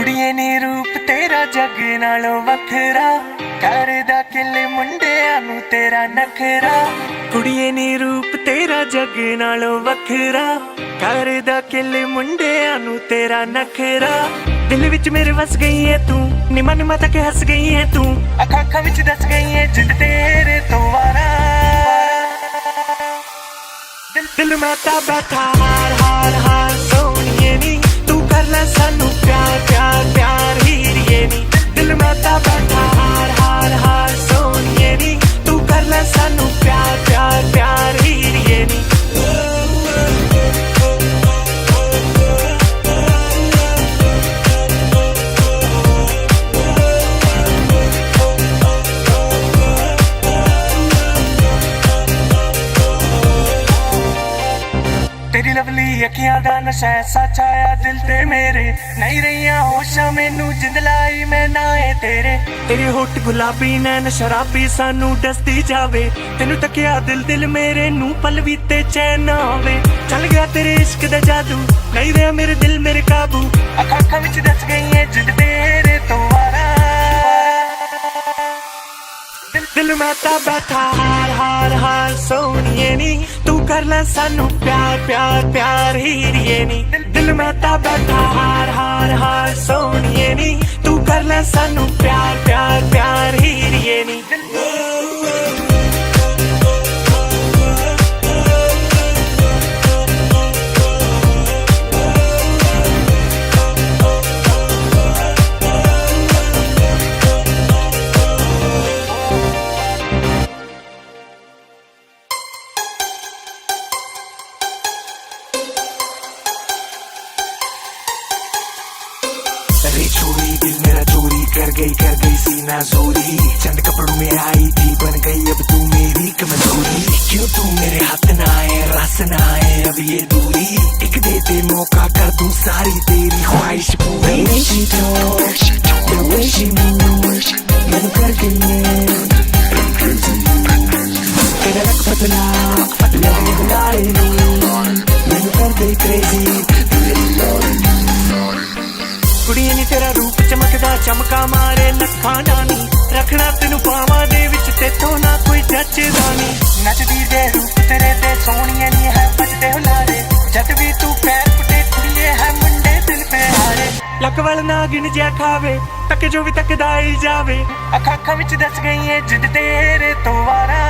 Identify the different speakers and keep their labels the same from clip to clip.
Speaker 1: ਕੁੜੀਏ ਨੀ ਰੂਪ ਤੇਰਾ ਜੱਗ ਨਾਲੋਂ ਵੱਖਰਾ, ਕਰਦਾ ਕਿਲੇ ਮੁੰਡਿਆਂ ਨੂੰ ਤੇਰਾ ਨਖਰਾ। ਕੁੜੀਏ ਨੀ ਰੂਪ ਤੇਰਾ ਜੱਗ ਨਾਲੋਂ ਵੱਖਰਾ, ਕਰਦਾ ਕਿਲੇ ਮੁੰਡਿਆਂ ਨੂੰ ਤੇਰਾ ਨਖਰਾ। ਦਿਲ ਵਿੱਚ ਮੇਰੇ ਵਸ ਗਈ ਏ ਤੂੰ, ਨਿਮਾ ਨਿਮਾ ਤੱਕ ਹੱਸ ਗਈ ਏ ਤੂੰ, ਅੱਖਾਂ ਅੱਖਾਂ ਵਿੱਚ ਦੱਸ ਗਈ ਏ ਜਿੱਦ ਤੇਰੇ ਤੋਂ ਵਾਰਾ। ਦਿਲ ਮੈਂ ਤਾਂ ਬੈਠਾ ਹਾਰ ਹਾਰ ਹਾਰ ਸੋਹਣੀਏ ਨੀ, ਤੂੰ ਕਰ ਲੈ ਸਾਨੂੰ ਪਿਆਰ ਪਿਆਰ ਪਿਆਰ ਹੀਰੀਏ ਨੀ। ਦਿਲ ਮੈਂ ਤਾਂ ਬੈਠਾ ਹਾਰ ਹਾਰ ਹਾਰ ਸੋਹਣੀਏ ਨੀ, ਤੂੰ ਕਰ ਲੈ ਸਾਨੂੰ ਪਿਆਰ ਪਿਆਰ ਪਿਆਰ ਹੀਰੀਏ ਨੀ। तेरी लवली अखियां दा नशा ऐसा छाया दिल ते मेरे, नहीं रहियां होशां मैनू जिंद लाई मैं ना है तेरे। तेरे होठ गुलाबी नैन शराबी सानू दसदी जावे, तेनू तकिया दिल दिल मेरे नू पल भी ते चैन ना आवे। चल गया तेरे इश्क दा जादू, नहीं रहा मेरे दिल मेरे काबू, अखा अखा विच दस गई है जिद तेरे तो वारा। दिल मैं ता बैठा हार हार हार सोहणीए नी, तू कर ले सानू प्यार प्यार प्यार हीरीए नी। दिल मैं ता बैठा हार हार हार सोहणीए नी, तू कर ले सानू प्यार प्यार प्यार हीरीए नी।
Speaker 2: अरे छोरी दिल मेरा चोरी कर गई सीना जोरी, चंद कपड़ों में आई थी बन गई अब तू मेरी कमजोरी। क्यों तू मेरे हाथ ना आए रस ना आए अब ये दूरी, एक दे दे मौका कर दूं सारी तेरी ख्वाहिश पूरी। The way she moves, मैंने कर गई है तेरा रंग पतला लगे बुलाए मैंने कर गई crazy।
Speaker 1: ਕੁੜੀਏ ਨੀ ਤੇਰਾ ਰੂਪ ਚਮਕਦਾ ਚਮਕਾ ਮਾਰੇ ਲੱਖਾਂ ਜਾਨੀ, ਰੱਖਣਾ ਤੈਨੂੰ ਪਾਵਾਂ ਦੇ ਵਿੱਚ ਤੇਥੋਂ ਨਾ ਕੋਈ ਜੱਚਦਾ ਨੀ। ਨੱਚਦੀ ਦੇ ਰੂਪ ਤੇਰੇ ਤੇ ਸੋਹਣੀਏ ਨੀ ਹੈ ਵੱਜਦੇ ਹੁਲਾਰੇ, ਜਦ ਵੀ ਤੂੰ ਪੈਰ ਪੁੱਟੇ ਕੁੜੀਏ ਹੈ ਮੁੰਡੇ ਦਿਲ ਪੇ ਹਾਰੇ। ਲੱਕ ਵੱਲ ਨਾ ਗਿਣ ਜਿਆ ਖਾਵੇ, ਤੱਕ ਜੋ ਵੀ ਤੱਕਦਾ ਹੀ ਜਾਵੇ, ਅੱਖਾਂ ਅੱਖਾਂ ਵਿੱਚ ਦੱਸ ਗਈ ਏ ਜਿੱਦ ਤੇਰੇ ਤੋਂ ਵਾਰਾ।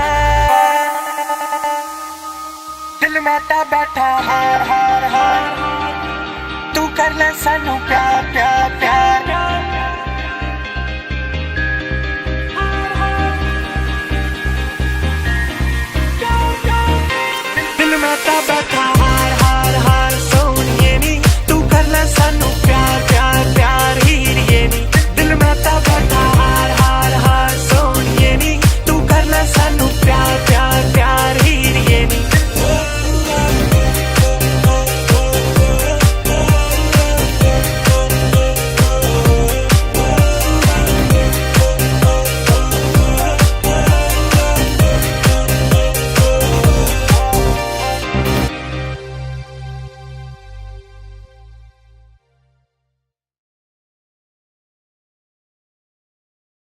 Speaker 1: ਦਿਲ ਮੈਂ ਤਾਂ ਬੈਠਾ ਹਾਰ ਹਾਰ ਹਾਰ, ਤੂੰ ਕਰ ਲੈ ਸਾਨੂੰ ਪਿਆਰ